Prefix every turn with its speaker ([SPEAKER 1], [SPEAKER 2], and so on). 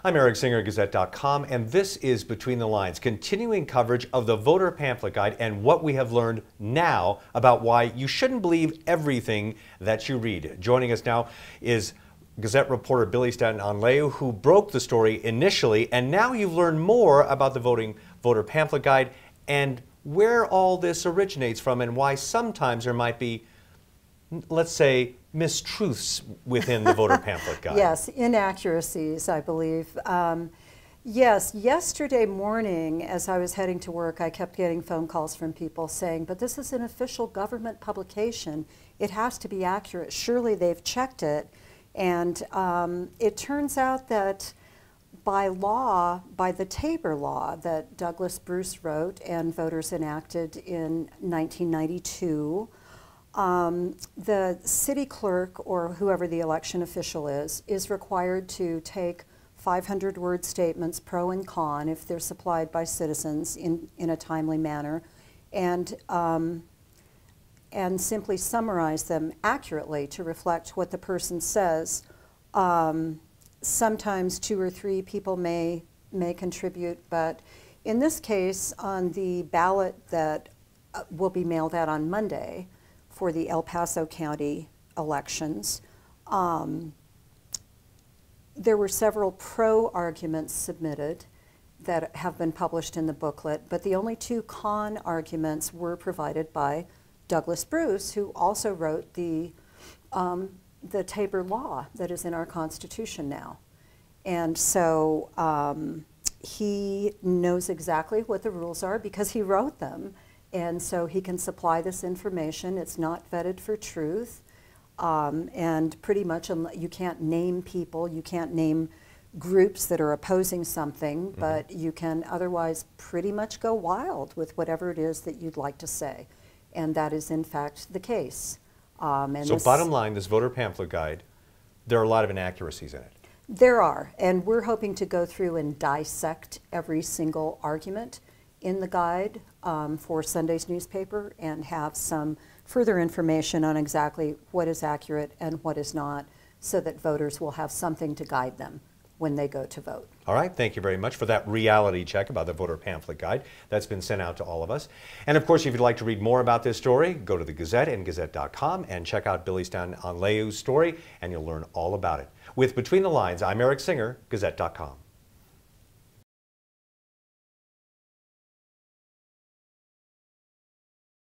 [SPEAKER 1] I'm Eric Singer, Gazette.com, and this is Between the Lines, continuing coverage of the Voter Pamphlet Guide and what we have learned now about why you shouldn't believe everything that you read. Joining us now is Gazette reporter Billie Stanton Anleu, who broke the story initially, and now you've learned more about the Voter Pamphlet Guide and where all this originates from and why sometimes there might be, let's say, mistruths within the Voter Pamphlet Guide.
[SPEAKER 2] Yes, inaccuracies, I believe. Yes, yesterday morning as I was heading to work, I kept getting phone calls from people saying, but this is an official government publication. It has to be accurate. Surely they've checked it. And it turns out that by law, by the Tabor law that Douglas Bruce wrote and voters enacted in 1992, the city clerk or whoever the election official is required to take 500-word statements, pro and con, if they're supplied by citizens in a timely manner, and simply summarize them accurately to reflect what the person says. Sometimes 2 or 3 people may contribute, but in this case, on the ballot that will be mailed out on Monday for the El Paso County elections, there were several pro-arguments submitted that have been published in the booklet, but the only 2 con arguments were provided by Douglas Bruce, who also wrote the Tabor law that is in our Constitution now. And so he knows exactly what the rules are because he wrote them, and so he can supply this information. It's not vetted for truth, and pretty much you can't name people, you can't name groups that are opposing something, but you can otherwise pretty much go wild with whatever it is that you'd like to say. And that is, in fact, the case.
[SPEAKER 1] So bottom line, this Voter Pamphlet Guide, there are a lot of inaccuracies in it.
[SPEAKER 2] There are, and we're hoping to go through and dissect every single argument in the guide for Sunday's newspaper and have some further information on exactly what is accurate and what is not, so that voters will have something to guide them when they go to vote.
[SPEAKER 1] All right, thank you very much for that reality check about the Voter Pamphlet Guide that's been sent out to all of us. And of course, if you'd like to read more about this story, go to the Gazette and Gazette.com and check out Billie Stanton Anleu's story, and you'll learn all about it. With Between the Lines, I'm Eric Singer, Gazette.com.